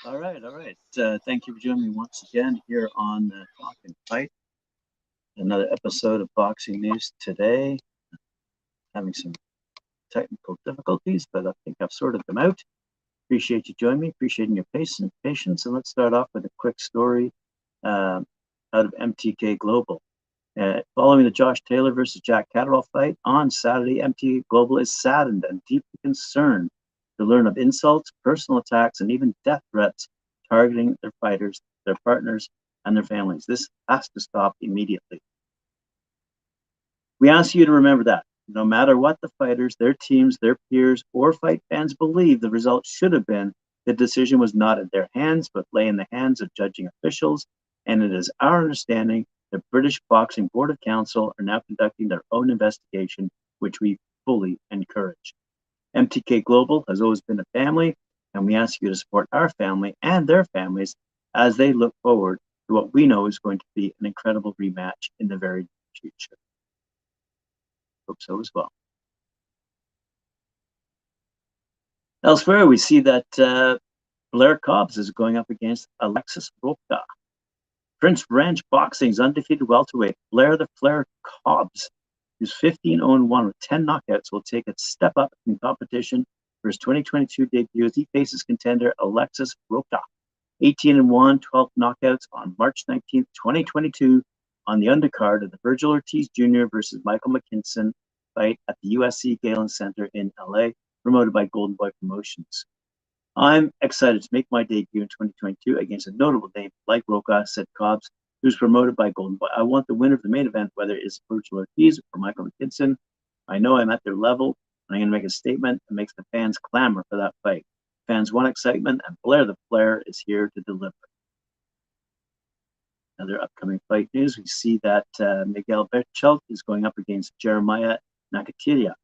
All right. Thank you for joining me once again here on Talkin Fight. Another episode of Boxing News today. Having some technical difficulties, but I think I've sorted them out. Appreciate you joining me, appreciating your patience. And let's start off with a quick story out of MTK Global. Following the Josh Taylor versus Jack Catterall fight on Saturday, MTK Global is saddened and deeply concerned to learn of insults, personal attacks, and even death threats targeting their fighters, their partners, and their families. This has to stop immediately. We ask you to remember that no matter what the fighters, their teams, their peers, or fight fans believe the result should have been, the decision was not in their hands, but lay in the hands of judging officials. And it is our understanding the British Boxing Board of Council are now conducting their own investigation, which we fully encourage. MTK Global has always been a family, and we ask you to support our family and their families as they look forward to what we know is going to be an incredible rematch in the very near future. Hope so as well. Elsewhere, we see that Blair Cobbs is going up against Alexis Roca. Prince Ranch Boxing's undefeated welterweight Blair the Flair Cobbs, who's 15-0-1 with 10 knockouts, will take a step up in competition for his 2022 debut as he faces contender Alexis Roca, 18-1, 12 knockouts on March 19th, 2022, on the undercard of the Virgil Ortiz Jr. versus Michael McKinson fight at the USC Galen Center in LA, promoted by Golden Boy Promotions. I'm excited to make my debut in 2022 against a notable name like Roca, said Cobbs, who's promoted by Golden Boy. I want the winner of the main event, whether it's Virgil Ortiz or Michael McKinson. I know I'm at their level, and I'm going to make a statement that makes the fans clamor for that fight. Fans want excitement, and Blair the Flair is here to deliver. Another upcoming fight news, we see that Miguel Berchelt is going up against Jeremiah Nakathila.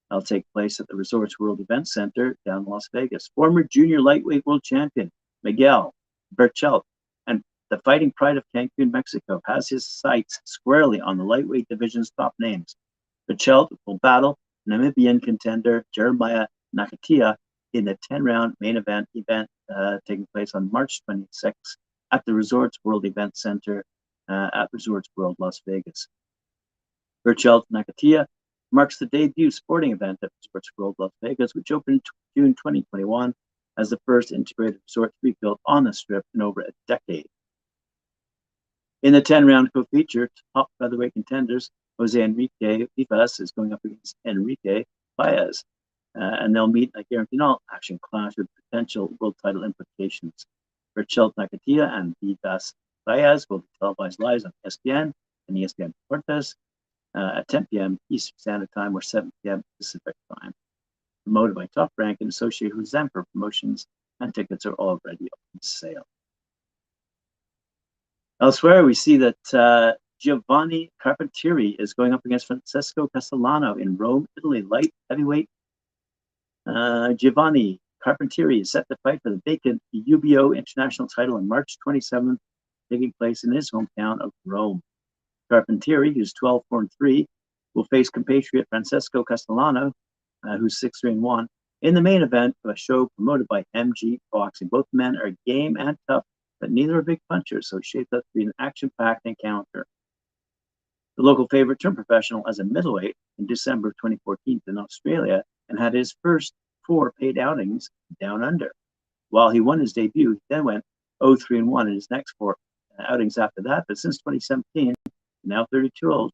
That'll take place at the Resorts World Event Center down in Las Vegas. Former junior lightweight world champion Miguel Berchelt and the fighting pride of Cancun, Mexico, has his sights squarely on the lightweight division's top names. Berchelt will battle Namibian contender Jeremiah Nakathila in the 10-round main event taking place on March 26th at the Resorts World Event Center at Resorts World Las Vegas. Berchelt Nakathila marks the debut sporting event at Resorts World Las Vegas, which opened in June 2021 as the first integrated resort to be built on the Strip in over a decade. In the 10-round co-feature, top featherweight contenders Jose Enrique Vivas is going up against Enrique Baez, and they'll meet a guaranteed all-action clash with potential world title implications. Berchelt Nakathila and Vivas Baez will be televised live on ESPN and ESPN Deportes at 10 p.m. Eastern Standard Time or 7 p.m. Pacific Time. Promoted by Top Rank and associated with Zemper Promotions, and tickets are already on sale. Elsewhere, we see that Giovanni Carpentieri is going up against Francesco Castellano in Rome, Italy, light heavyweight. Giovanni Carpentieri is set to fight for the vacant UBO International title on March 27th, taking place in his hometown of Rome. Carpentieri, who's 12-4-3, will face compatriot Francesco Castellano, who's 6-3-1, in the main event of a show promoted by MG Boxing. Both men are game and tough, but neither are big punchers, so it's shaped up to be an action-packed encounter. The local favorite turned professional as a middleweight in December 2014 in Australia and had his first 4 paid outings down under. While he won his debut, he then went 0-3-1 in his next 4 outings after that, but since 2017, now 32 old,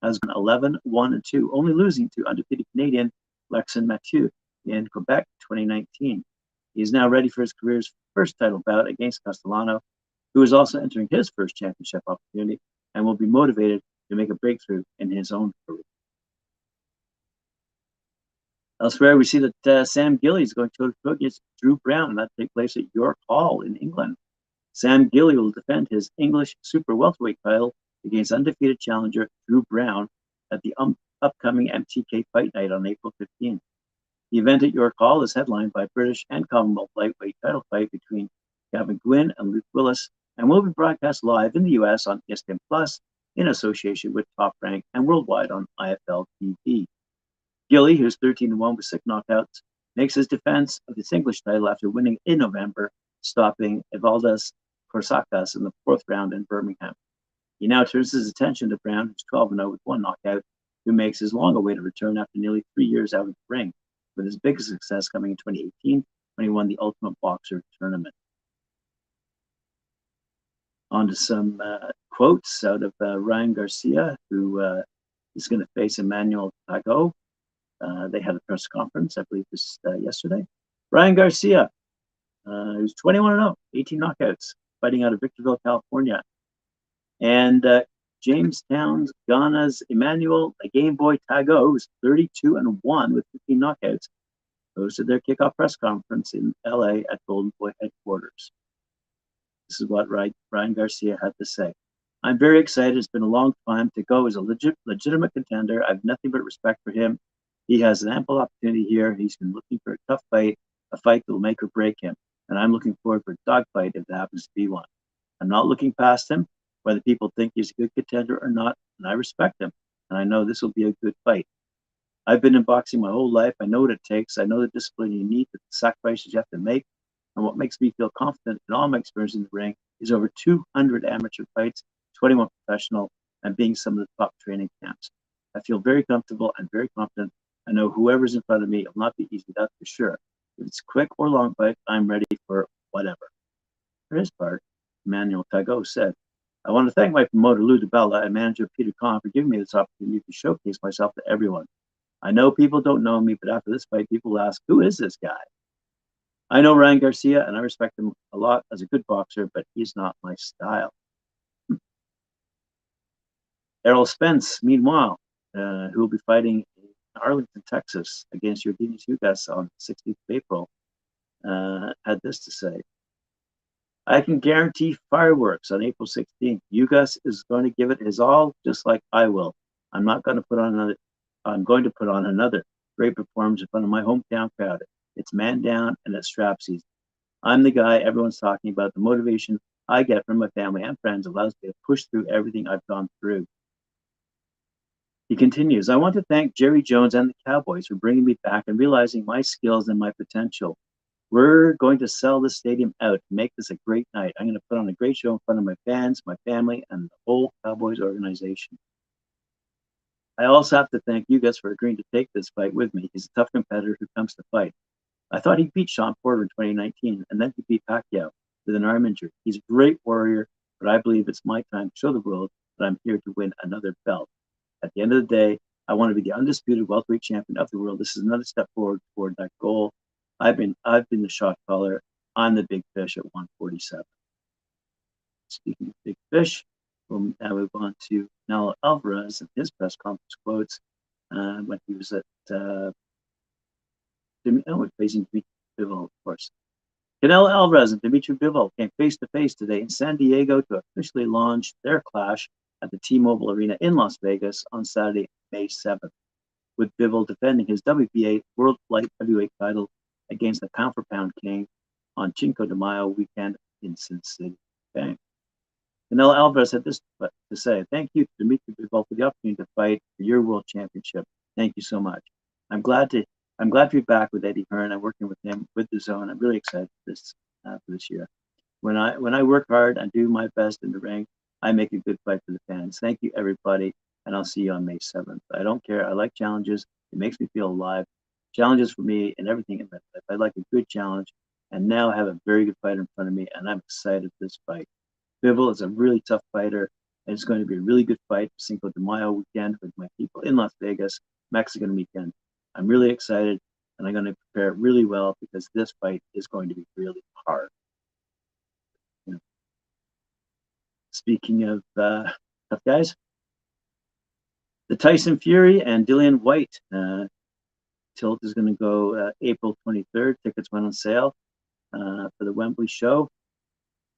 has gone 11-1-2, only losing to undefeated Canadian Lexon Mathieu in Quebec 2019. He is now ready for his career's first title bout against Castellano, who is also entering his first championship opportunity and will be motivated to make a breakthrough in his own career. Elsewhere, we see that Sam Gilley is going toe-to-toe against Drew Brown, and that will take place at York Hall in England. Sam Gilley will defend his English super welterweight title against undefeated challenger Drew Brown at the upcoming MTK Fight Night on April 15th. The event at York Hall is headlined by a British and Commonwealth lightweight title fight between Gavin Gwynn and Luke Willis, and will be broadcast live in the US on ESPN Plus in association with Top Rank and worldwide on IFL TV. Gilly, who's 13-1 with 6 knockouts, makes his defense of his English title after winning in November, stopping Evaldas Korsakas in the 4th round in Birmingham. He now turns his attention to Brown, who's 12-0 with 1 knockout, who makes his long-awaited return after nearly 3 years out of the ring, with his biggest success coming in 2018 when he won the Ultimate Boxer tournament. On to some quotes out of Ryan Garcia, who is going to face Emmanuel Tago. They had a press conference, I believe, this yesterday. Ryan Garcia, who's 21-0, 18 knockouts, fighting out of Victorville, California. And Jamestown's Ghana's Emmanuel Game Boy Tago, who's 32-1 with 15 knockouts, hosted their kickoff press conference in LA at Golden Boy headquarters. This is what Ryan Garcia had to say. I'm very excited. It's been a long time. Tago is a legitimate contender. I have nothing but respect for him. He has an ample opportunity here. He's been looking for a tough fight, a fight that will make or break him. And I'm looking forward for a dogfight if there happens to be one. I'm not looking past him, whether people think he's a good contender or not, and I respect him. And I know this will be a good fight. I've been in boxing my whole life. I know what it takes. I know the discipline you need, the sacrifices you have to make. And what makes me feel confident in all my experience in the ring is over 200 amateur fights, 21 professional, and being some of the top training camps. I feel very comfortable and very confident. I know whoever's in front of me, it will not be easy, that's for sure. If it's quick or long fight, I'm ready for whatever. For his part, Emmanuel Tago said, I want to thank my promoter, Lou DiBella, and manager Peter Kahn for giving me this opportunity to showcase myself to everyone. I know people don't know me, but after this fight, people will ask, who is this guy? I know Ryan Garcia, and I respect him a lot as a good boxer, but he's not my style. Errol Spence, meanwhile, who will be fighting in Arlington, Texas, against Yordenis Ugas on the 16th of April, had this to say. I can guarantee fireworks on April 16th. Ugas is going to give it his all, just like I will. I'm going to put on another great performance in front of my hometown crowd. It's man down and it's strap season. I'm the guy everyone's talking about. The motivation I get from my family and friends allows me to push through everything I've gone through. He continues, I want to thank Jerry Jones and the Cowboys for bringing me back and realizing my skills and my potential. We're going to sell this stadium out to make this a great night. I'm going to put on a great show in front of my fans, my family, and the whole Cowboys organization. I also have to thank you guys for agreeing to take this fight with me. He's a tough competitor who comes to fight. I thought he beat Sean Porter in 2019, and then he beat Pacquiao with an arm injury. He's a great warrior, but I believe it's my time to show the world that I'm here to win another belt. At the end of the day, I want to be the undisputed welterweight champion of the world. This is another step forward toward that goal. I've been the shot caller. I'm the big fish at 147. Speaking of big fish, we'll now move on to Canelo Alvarez and his press conference quotes when he was at facing Dimitri Bivol, of course. Canelo Alvarez and Dimitri Bivol came face-to-face today in San Diego to officially launch their clash at the T-Mobile Arena in Las Vegas on Saturday, May 7th, with Bivol defending his WBA World Light Heavyweight title against the pound-for-pound king on Cinco de Mayo weekend in Sin City. Bang. Canelo Alvarez had this to say, thank you to Dimitri Bivol for the opportunity to fight for your world championship. Thank you so much. I'm glad to be back with Eddie Hearn and working with him with the zone. I'm really excited for this year. When I work hard and do my best in the ring, I make a good fight for the fans. Thank you, everybody, and I'll see you on May 7th. I don't care. I like challenges. It makes me feel alive. Challenges for me and everything in my life. I like a good challenge, and now I have a very good fighter in front of me, and I'm excited for this fight. Bivol is a really tough fighter, and it's going to be a really good fight for Cinco de Mayo weekend with my people in Las Vegas, Mexican weekend. I'm really excited, and I'm going to prepare really well because this fight is going to be really hard. Speaking of tough guys, the Tyson Fury and Dillian Whyte tilt is going to go April 23rd. Tickets went on sale for the Wembley show.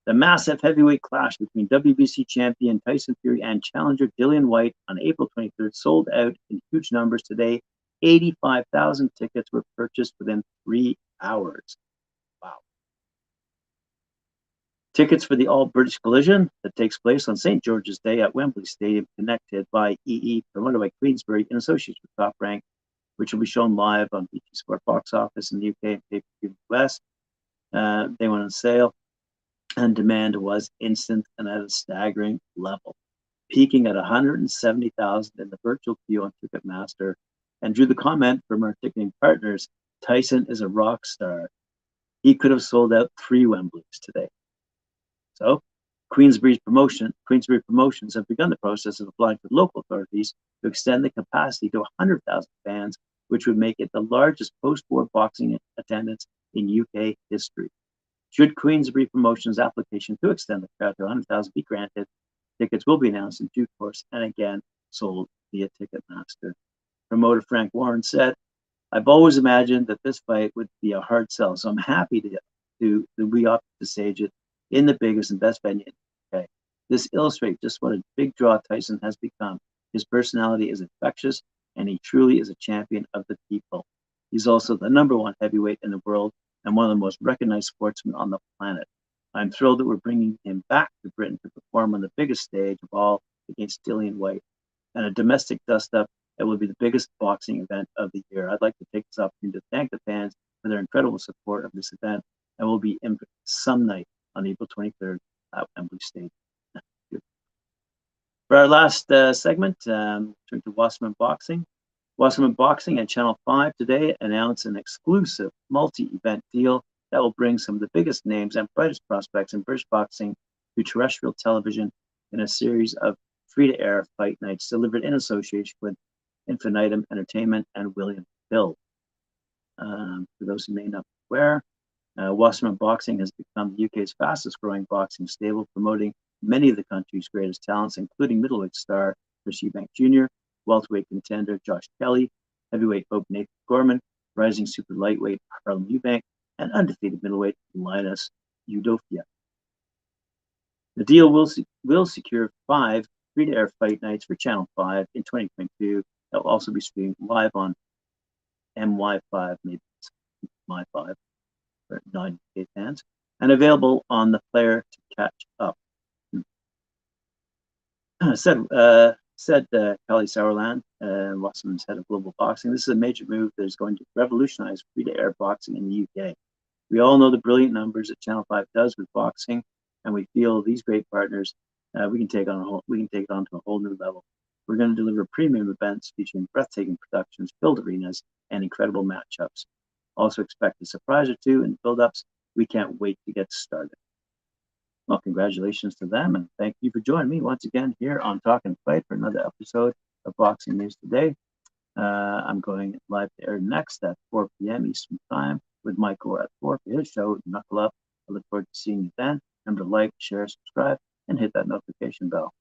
The massive heavyweight clash between WBC champion Tyson Fury and challenger Dillian Whyte on April 23rd sold out in huge numbers today. 85,000 tickets were purchased within 3 hours. Wow. Tickets for the All-British Collision that takes place on St. George's Day at Wembley Stadium, connected by EE, promoted by Queensberry in association with Top Rank, which will be shown live on BT Sport Box Office in the UK and pay-per-view in the US. They went on sale, and demand was instant and at a staggering level, peaking at 170,000 in the virtual queue on Ticketmaster, and drew the comment from our ticketing partners, "Tyson is a rock star. He could have sold out 3 Wembleys today." So, Queensberry Promotions have begun the process of applying to local authorities to extend the capacity to 100,000 fans, which would make it the largest post-war boxing attendance in UK history. Should Queensberry Promotions' application to extend the crowd to 100,000 be granted, tickets will be announced in due course and again sold via Ticketmaster. Promoter Frank Warren said, "I've always imagined that this fight would be a hard sell, so I'm happy that we opted to stage it in the biggest and best venue in the UK. This illustrates just what a big draw Tyson has become. His personality is infectious, and he truly is a champion of the people. He's also the #1 heavyweight in the world and one of the most recognized sportsmen on the planet. I'm thrilled that we're bringing him back to Britain to perform on the biggest stage of all against Fury-Whyte, and a domestic dust-up that will be the biggest boxing event of the year. I'd like to take this opportunity to thank the fans for their incredible support of this event, and will be in some night on April 23rd at Wembley Stadium." For our last segment, turn to Wasserman Boxing. Wasserman Boxing and Channel 5 today announced an exclusive multi-event deal that will bring some of the biggest names and brightest prospects in British boxing to terrestrial television in a series of free-to-air fight nights delivered in association with Infinitum Entertainment and William Hill. For those who may not be aware, Wasserman Boxing has become the UK's fastest growing boxing stable, promoting many of the country's greatest talents, including middleweight star Chris Eubank Jr., welterweight contender Josh Kelly, heavyweight hope Nathan Gorman, rising super lightweight Harlan Eubank, and undefeated middleweight Linus Udofia. The deal will secure 5 free-to-air fight nights for Channel 5 in 2022 that will also be streamed live on MY5, maybe it's My5 for non-UK fans, and available on the player to catch up. Said Kelly Sauerland, Wasserman's head of global boxing, "This is a major move that is going to revolutionize free-to-air boxing in the UK. We all know the brilliant numbers that Channel 5 does with boxing, and we feel these great partners, we can take it on to a whole new level. We're going to deliver premium events featuring breathtaking productions, filled arenas, and incredible matchups. Also expect a surprise or two in build-ups. We can't wait to get started." Well, congratulations to them, and thank you for joining me once again here on Talkin' Fight for another episode of Boxing News Today. I'm going live to air next at 4 p.m. Eastern Time with Michael at 4 for his show, Knuckle Up. I look forward to seeing you then. Remember to like, share, subscribe, and hit that notification bell.